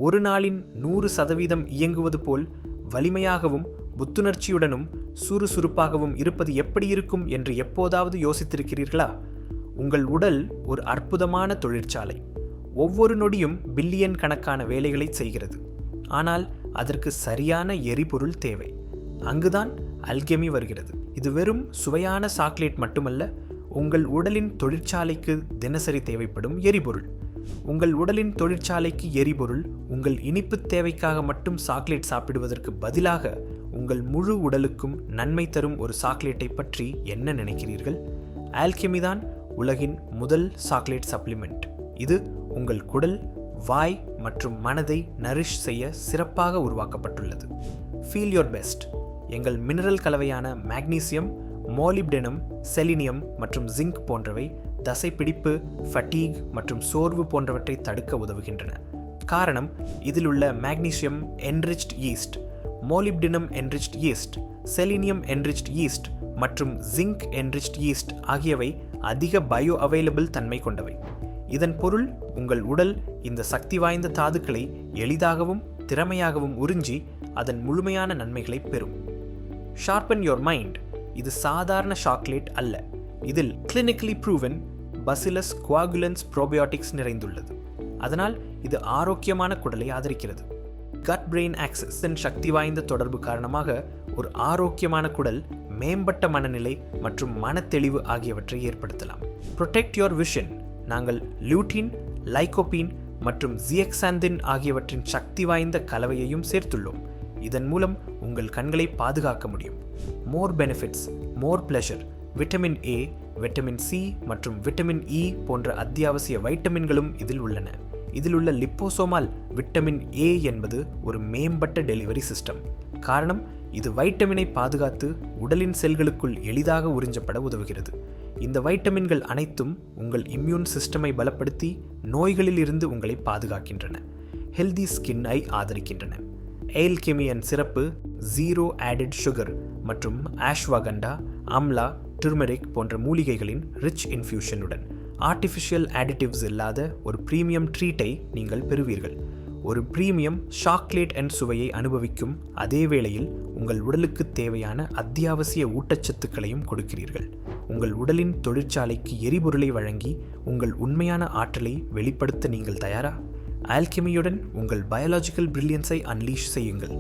ஒரு நாளின் 100% இயங்குவது போல் வலிமையாகவும் புத்துணர்ச்சியுடனும் சுறுசுறுப்பாகவும் இருப்பது எப்படி இருக்கும் என்று எப்போதாவது யோசித்திருக்கிறீர்களா? உங்கள் உடல் ஒரு அற்புதமான தொழிற்சாலை. ஒவ்வொரு நொடியும் பில்லியன் கணக்கான வேலைகளை செய்கிறது. ஆனால் அதற்கு சரியான எரிபொருள் தேவை. அங்குதான் அல்கெமி வருகிறது. இது வெறும் சுவையான சாக்லேட் மட்டுமல்ல, உங்கள் உடலின் தொழிற்சாலைக்கு தினசரி தேவைப்படும் எரிபொருள். உங்கள் உடலின் தொழிற்சாலைக்கு எரிபொருள் உங்கள் இனிப்பு தேவைக்காக மட்டும் சாக்லேட் சாப்பிடுவதற்கு பதிலாக உங்கள் முழு உடலுக்கும் நன்மை தரும் ஒரு சாக்லேட்டை பற்றி என்ன நினைக்கிறீர்கள்? ஆல்கெமி தான் உலகின் முதல் சாக்லேட் சப்ளிமெண்ட். இது உங்கள் குடல், வாய் மற்றும் மனதை நரிஷ் செய்ய சிறப்பாக உருவாக்கப்பட்டுள்ளது. Feel your best. எங்கள் மினரல் கலவையான மேக்னீசியம், மோலிப்டெனம், செலினியம் மற்றும் ஜிங்க் போன்றவை தசைப்பிடிப்பு, ஃபட்டீக் மற்றும் சோர்வு போன்றவற்றை தடுக்க உதவுகின்றன. காரணம், இதில் உள்ள magnesium enriched yeast, molybdenum enriched yeast, selenium enriched yeast மற்றும் ஜிங்க் என்ரிச்ட் ஈஸ்ட் ஆகியவை அதிக பயோ அவைலபிள் தன்மை கொண்டவை. இதன் பொருள், உங்கள் உடல் இந்த சக்தி வாய்ந்த தாதுக்களை எளிதாகவும் திறமையாகவும் உறிஞ்சி அதன் முழுமையான நன்மைகளை பெறும். Sharpen your mind. இது சாதாரண சாக்லேட் அல்ல. இதில் கிளினிக்கலி ப்ரூவன் பசிலஸ் குவாகுலன்ஸ் ப்ரோபயோட்டிக்ஸ் நிறைந்துள்ளது. அதனால் இது ஆரோக்கியமான குடலை ஆதரிக்கிறது. கட் பிரெயின் ஆக்சஸ் சக்தி வாய்ந்த தொடர்பு காரணமாக ஒரு ஆரோக்கியமான குடல் மேம்பட்ட மனநிலை மற்றும் மனத்தெளிவு ஆகியவற்றை ஏற்படுத்தலாம். Protect your vision. நாங்கள் லியூட்டின், லைகோபீன் மற்றும் ஜியக்சாந்தின் ஆகியவற்றின் சக்தி வாய்ந்த கலவையையும் சேர்த்துள்ளோம். இதன் மூலம் உங்கள் கண்களை பாதுகாக்க முடியும். More benefits, more pleasure. Vitamin A, vitamin C மற்றும் விட்டமின் இ போன்ற அத்தியாவசிய வைட்டமின்களும் இதில் உள்ளன. இதில் உள்ள லிப்போசோமால் விட்டமின் ஏ என்பது ஒரு மேம்பட்ட டெலிவரி சிஸ்டம். காரணம், இது வைட்டமினை பாதுகாத்து உடலின் செல்களுக்குள் எளிதாக உறிஞ்சப்பட உதவுகிறது. இந்த வைட்டமின்கள் அனைத்தும் உங்கள் இம்யூன் சிஸ்டமை பலப்படுத்தி நோய்களில் இருந்து உங்களை பாதுகாக்கின்றன. ஹெல்தி ஸ்கின்னை ஆதரிக்கின்றன. ஆல்கெமியின் சிறப்பு ஜீரோ ஆடட் சுகர் மற்றும் ஆஷ்வகண்டா, அம்லா, டர்மெரிக் போன்ற மூலிகைகளின் ரிச் இன்ஃபியூஷனுடன் ஆர்டிஃபிஷியல் ஆடிட்டிவ்ஸ் இல்லாத ஒரு பிரீமியம் ட்ரீட்டை நீங்கள் பெறுவீர்கள். ஒரு பிரீமியம் சாக்லேட் என் சுவையை அனுபவிக்கும் அதே வேளையில் உங்கள் உடலுக்கு தேவையான அத்தியாவசிய ஊட்டச்சத்துக்களையும் கொடுக்கிறீர்கள். உங்கள் உடலின் தொழிற்சாலைக்கு எரிபொருளை வழங்கி உங்கள் உண்மையான ஆற்றலை வெளிப்படுத்த நீங்கள் தயாரா? ஆல்கெமியுடன் உங்கள் பயாலஜிக்கல் பிரில்லியன்ஸை அன்லீஷ் செய்யுங்கள்.